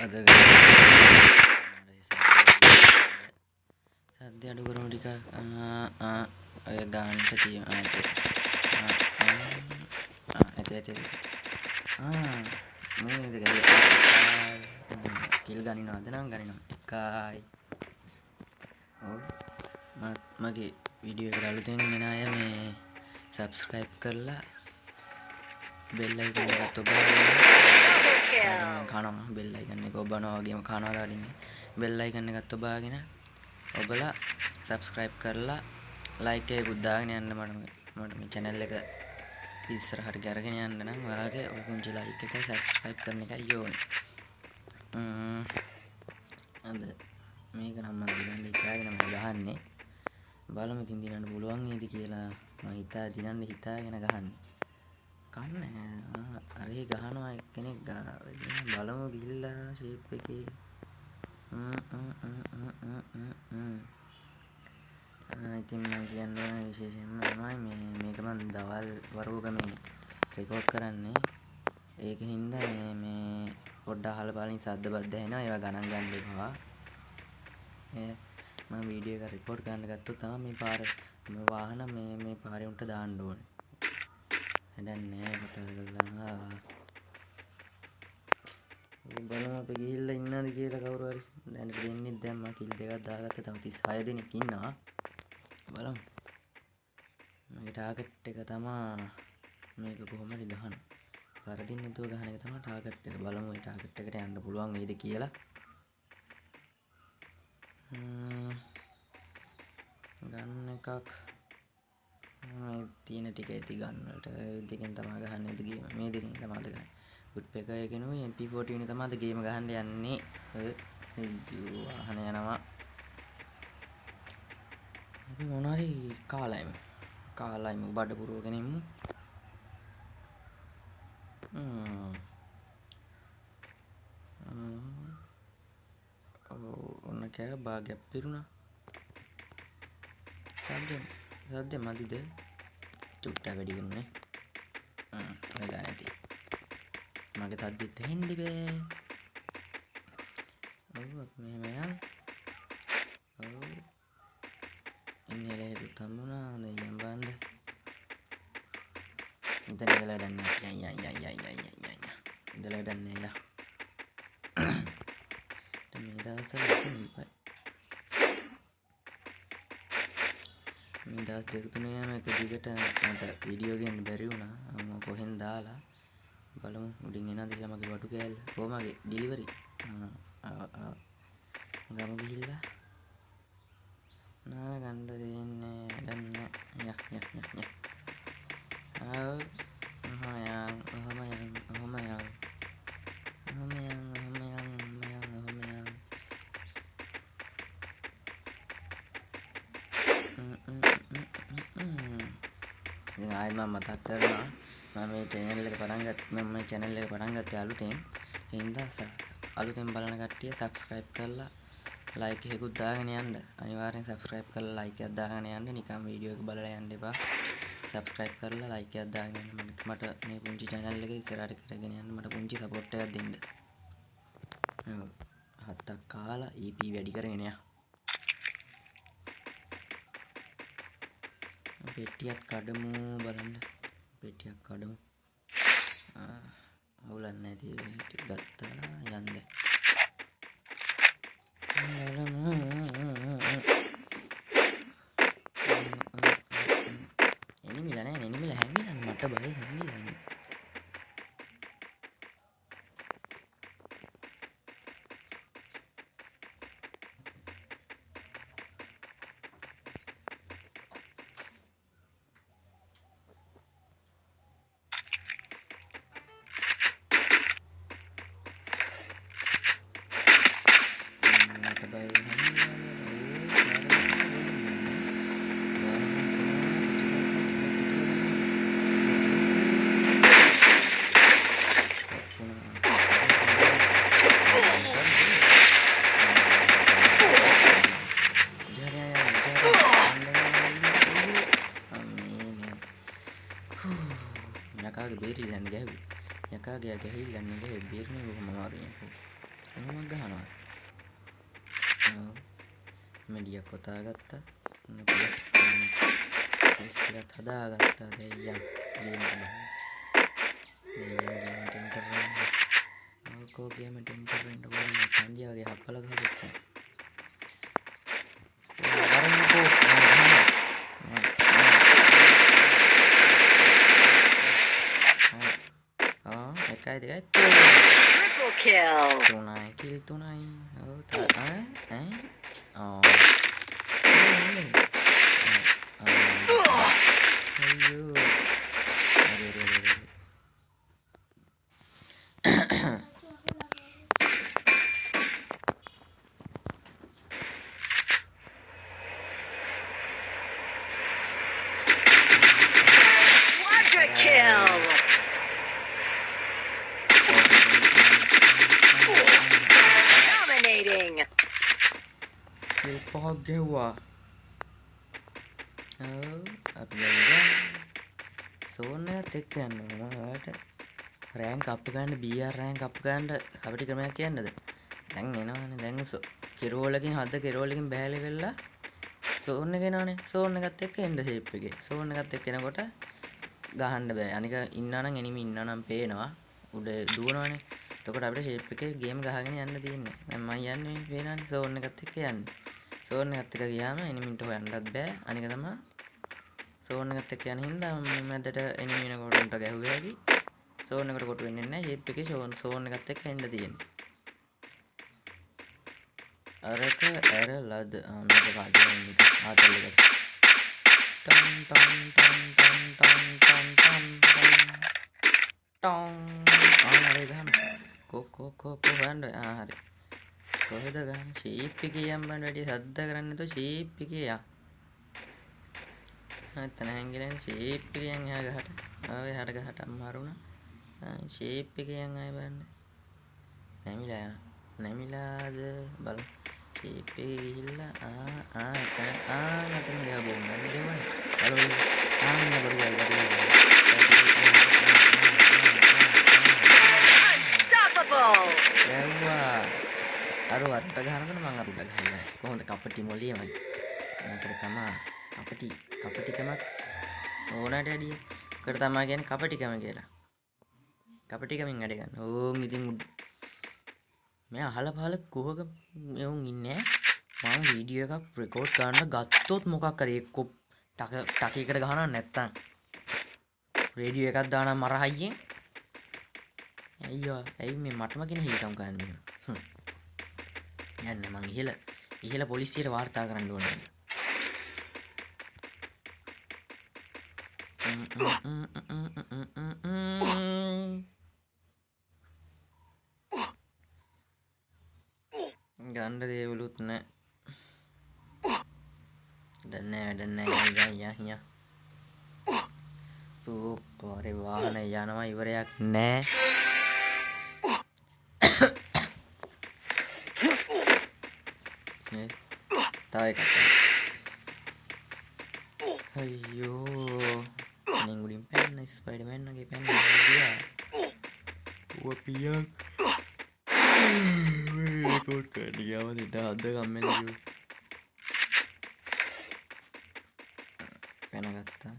අද සද්‍ය අඩු කරමු ටිකක්. ඔය ගානට තියෙනවා ඇති මේක කිල් ගනිනවද නම් ගනිනවා එකයි. ඔව් මගේ වීඩියෝ එකට අලුතෙන් එන අය මේ සබ්ස්ක්‍රයිබ් කරලා බෙල් අයිකන් එකත් ඔබාගෙන කනවා. බෙල් අයිකන් එක ඔබනවා වගේම කනවා දාඩින්නේ. බෙල් අයිකන් එකත් ඔබාගෙන ඔබලා සබ්ස්ක්‍රයිබ් කරලා ලයික් එකකුත් දාගෙන යන්න. මට මේ channel එක ඉස්සරහට කරගෙන යන්න නම් ඔයාලගේ ඔය පුංචි ලයික් එකයි සබ්ස්ක්‍රයිබ් කරන එකයි ඕනේ. අද මේක නම් මම දිනන්න හිතාගෙන මම ගහන්නේ. බලමු ඉතින් දිනන්න පුළුවන් නේද කියලා. මම දිනන්න හිතාගෙන ගහන්නේ. කන්නේ අර ඒ ගහනවා එක්කෙනෙක් බලමු ගිහිල්ලා ෂේප් එකේ ඉතින් මම කියන්නේ විශේෂයෙන්ම තමයි මේක මම දවල් වරුවක මේ රෙකෝඩ් කරන්නේ. ඒක හින්දා මේ පොඩ්ඩක් අහලා බලන්න සද්ද බද්ද ඇහෙනවා. ඒවා ගණන් ගන්න එපා. මම වීඩියෝ එක රෙකෝඩ් කරන්න ගත්තොත් තමයි මේ පාර වාහන මේ පාරේ උන්ට දාන්න ඕනේ. හදන්නේ කතා කරලා බලමු අපි ගිහිල්ලා ඉන්නවද කියලා කවුරු හරි. දැන් දෙන්නේ දැන් මම කිල් දෙකක් දාගත්තා. තව 36 දෙනෙක් ඉන්නවා. බලමු. මගේ ටාගට් එක තමයි මේක කොහොමද ගහන්නේ. වරදින් නැතුව ගහන එක තමයි ටාගට් එක. බලමු ඒ ටාගට් එකට යන්න පුළුවන් වේද කියලා. ගන්න එකක් මේ තියෙන ටික ඇති ගන්නට. ඒ දෙකෙන් තමයි ගහන්නේ ගේම. මේ දෙකෙන් තමයි ගහන්නේ. උඩ් එකකිනුයි MP40 වෙන තමයි අද ගේම ගහන්න යන්නේ. අයියෝ වාහන යනවා. අපි මොනාරි කාලයිමු බඩ පුරවගෙන ඉමු. ඔන්න කෑ භාගයක් පිරුණා. සද්ද මදිද? චුට්ටා වැඩි කරන්නේ. වෙලා නැති. මගේ තද්දිත් හෙන්න බෑ. ඔව් අපි මෙහෙම යන්. ඔව්. ඉන්නේ ලේදු තම්බුණා දෙයියන් බණ්ඩ. ඉතින් ඉඳලා වැඩන්නේ. ඉඳලා වැඩන්නේ යා. මේ දවස්වල ඉතින් මේ දවස් දෙක තුනේම එක දිගට මට වීඩියෝ ගන්න බැරි වුණා. මම කොහෙන් දාලා බලමු උඩින් එනද කියලා මගේ වටු කෑල්ල. කොහමගේ ඩිලිවරි. ගම ගිහිල්ලා නා ගන්න දෙන්නේ නැදන්න. යක්. ඔහම යන්. ඉතින් ආයෙත් මම මතක් කරනවා මම මේ channel එක පටන් ගත්තේ අලුතෙන්. ඒ හින්දා අලුතෙන් බලන කට්ටිය subscribe කරලා ලයික් එකකුත් දාගෙන යන්න. අනිවාර්යෙන් subscribe කරලා ලයික් එකක් දාගෙන යන්න. නිකන් වීඩියෝ එක බලලා යන්න එපා. subscribe කරලා ලයික් එකක් දාගෙන යන්න. මට මේ පුංචි channel එක ඉස්සරහට කරගෙන යන්න මට පුංචි support එකක් දෙන්න. ඔව්. හත්තක් කාලා EP වැඩි කරගෙන යන්න. පෙට්ටියක් කඩමු බලන්න. පෙට්ටියක් කඩමු. අවුලක් නැති ටික ගත්තා යන්න. එනිමිලා නෑ එනිමිලා හැංගිලා මට බය හැංගිලා. යකාගේ බේරිල්ලන්න ගැහුවේ. යකාගේ ගැහිල්ලන්න ගැහුවේ බේරනේ බොහොම අමාරුයි. කොහොමද ගහනවා? මෙඩියක් කොටා ගත්තා. පේස්ට් එකත් හදාගත්තා. දෙයියන් ගේම් ටෙන්ටර් ඕකෝ ගේම් ටෙන්ටර් එන්න ඕනේ. කන්දියාගේ හප්පල ගහපෙච්චා. වරන්නකෝ. එකයි දෙකයි triple kill. තුනයි කිල් තුනයි. ඔව් ඈ අයියෝ Quadra kill. Dominating. කිල් පහක් ගැහුවා. ඔව් අපි ගියා සෝන් එකත් එක්ක යනවා. ඔයාලට රෑන්ක් අප් ගන්න BR රෑන්ක් අප් ගන්න කපටි ක්‍රමයක් කියන්නද? දැන් එනවනේ දැන් කෙරෝලකින් හද කෙරෝලකින් බෑලි වෙලා සෝන් එක එනවනේ. සෝන් එකත් එක්ක එන්න ෂේප් එකේ. සෝන් එකත් එක්ක එනකොට ගහන්න බෑ. අනික ඉන්නවනම් එනිමි ඉන්නවනම් පේනවා. උඩ දුවනවනේ. එතකොට අපිට ෂේප් එකේ ගේම් ගහගෙන යන්න තියෙන්නේ. දැන් මම යන්නේ පේනවනේ සෝන් එකත් එක්ක යන්නේ. සෝන් එකත් එක්ක ගියාම එනිමින්ට හොයන්නත් බෑ. අනික තමයි සෝන් එකත් එක්ක යන හින්දා මැදට එනිමි එනකොට ගැහුවේ හැකි. සෝන් එකට කොට වෙන්නේ නැහැ. ෂේප් එකේ සෝන් එකත් එක්ක එන්න තියෙන්නේ. අරක ඇරලද මේක කාටද ආතල් එක ටම් ටම් ටම් ටම් ටම් ටම් ටම් ටම් ආනරේ ගහන කො ගන්න හරි කොහෙද ගන්න ෂේප් එකේ යම් බන්න වැඩි සද්ද කරන්නේ නැතුව ෂේප් එකේ යා නැත්නම් හැංගිලා ඉන්නේ ෂේප් එකේ යන් එහා ගහට ආවේ එහාට ගහට අමාරුණා ෂේප් එකේ යන් ආය බලන්න නැමිලාද බල ෂේප් එකේ ගිහිල්ලා නැතන ගියා බෝම් නැමි දෙවනේ බලන්න ආන්න බඩගල් Unstoppable. දැව්වා අර වට්ට ගහනකොට මං අර උඩ ගහලා කොහොමද කපටි මොලියම මේකට තමයි කපටිකමක් ඕනට වැඩිය කට තමයි කියන්නේ කපටිකම කියලා කපටිකමින් වැඩ ගන්න ඕන් ඉතින් මේ අහල පහල කොහක මෙවුන් ඉන්නේ මම වීඩියෝ එකක් රෙකෝඩ් කරන්න ගත්තොත් මොකක් හරි එක්ක ටකයකට ගහනවා නැත්තම් රේඩියෝ එකක් දානවා මරහයියෙන් අයියෝ ඇයි මේ මටම කියන හිලකම් ගන්න යන්න මං ඉහළ පොලිසියට වාර්තා කරන්න ඕනේ ගන්න දේවලුත් නෑ වැඩක් නෑ යා පෝරේ වාහන යනවා ඉවරයක් නෑ තව එකක් අයියෝ අනින් උඩින් පැන්න ස්පයිඩර්මෑන් වගේ පැන්න ගියා ඌව පියක් රෙකෝඩ් කරන්න ගියාම දෙට අද කම්මැලි කිව්වා පැනගත්තා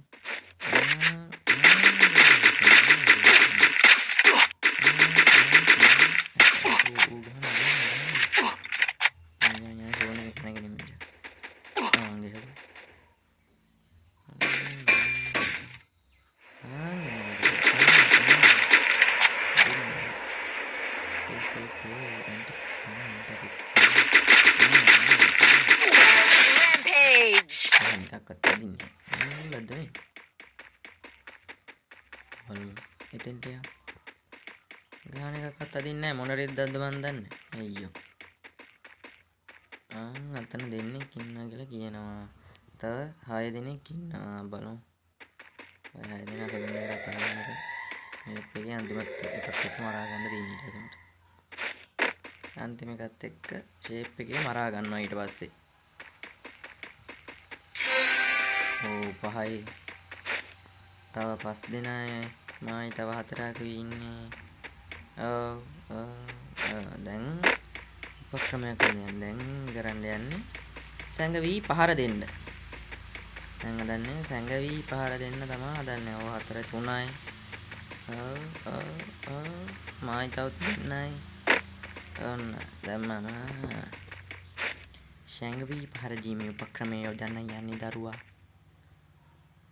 Rampage! එතෙන්ට ගාන එකක්වත් අදින්නේ මොන රෙද්දක්ද මන් දන්නේ අයියෝ අතන දෙන්නෙක් ඉන්නවා කියලා කියනවා තව 6 දෙනෙක් ඉන්නවා බලමු 6 දෙනා කමින් එකට තාමද මේකේ අන්තිමත් එකත් එක්ක මරා ගන්න දෙන්නේ ඊට පස්සේ අන්තිම එකත් එක්ක ෂේප් එකේ මරා ගන්නවා ඊට පස්සේ ඕ 5යි තව 5 දෙනා මායි තව 4ක් ඉන්නේ දැන් උපක්‍රමයක් දැන් කරන්න යන්නේ සැඟවි පහර දෙන්න දැන් හදන්නේ සැඟවි පහර දෙන්න තමයි හදන්නේ ඔව් 4 3යි මායි තව 3යි ඔන්න දැම්මම සැඟවි පහර දීමේ උපක්‍රමය යොදන්න යන්නේ දරුවා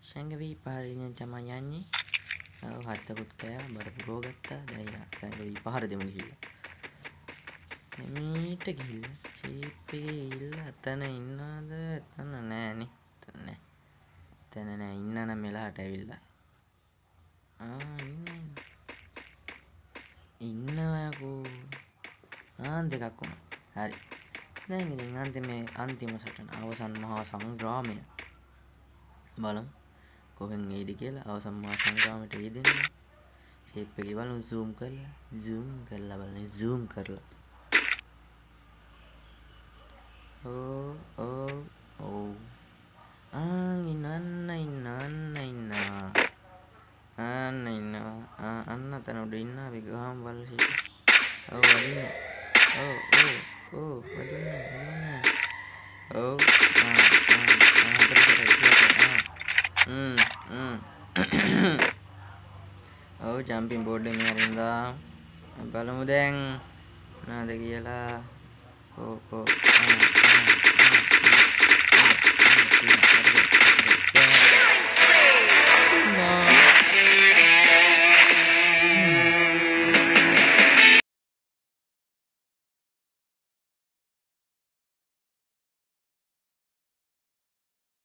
සැඟවි පහර දෙන්න තමයි යන්නේ හත්තකුත් කෑ බර පුරව ගත්තා දැන් සැඟවි පහර දෙමු ගිහිල්ලා මීට ගිහිල්ලා ෂේප් එකේ ගිහිල්ලා අතන ඉන්නවද එතන නෑනේ එතන නෑ ඉන්න නම් මෙලහට ඇවිල්ලා ඉන්නවයකෝ දෙකක් වුණා හරි දැන් ඉතින් අන්තිම සටන අවසන් මහා සංග්‍රාමය බලමු කොහෙන් එයිද කියලා අවසන් මහා සංග්‍රාමයට යෙදෙන්න ෂේප් එකේ බලමු zoom කරලා බලන්න zoom කරලා අන්න තන උඩ ඉන්න අපි ගහමු බලලා ෂේප් වදින්නේ වදින්නේ ජම්පින් බෝඩ් එකේ අරින්දා බලමු දැන් මොනවද කියලා කෝ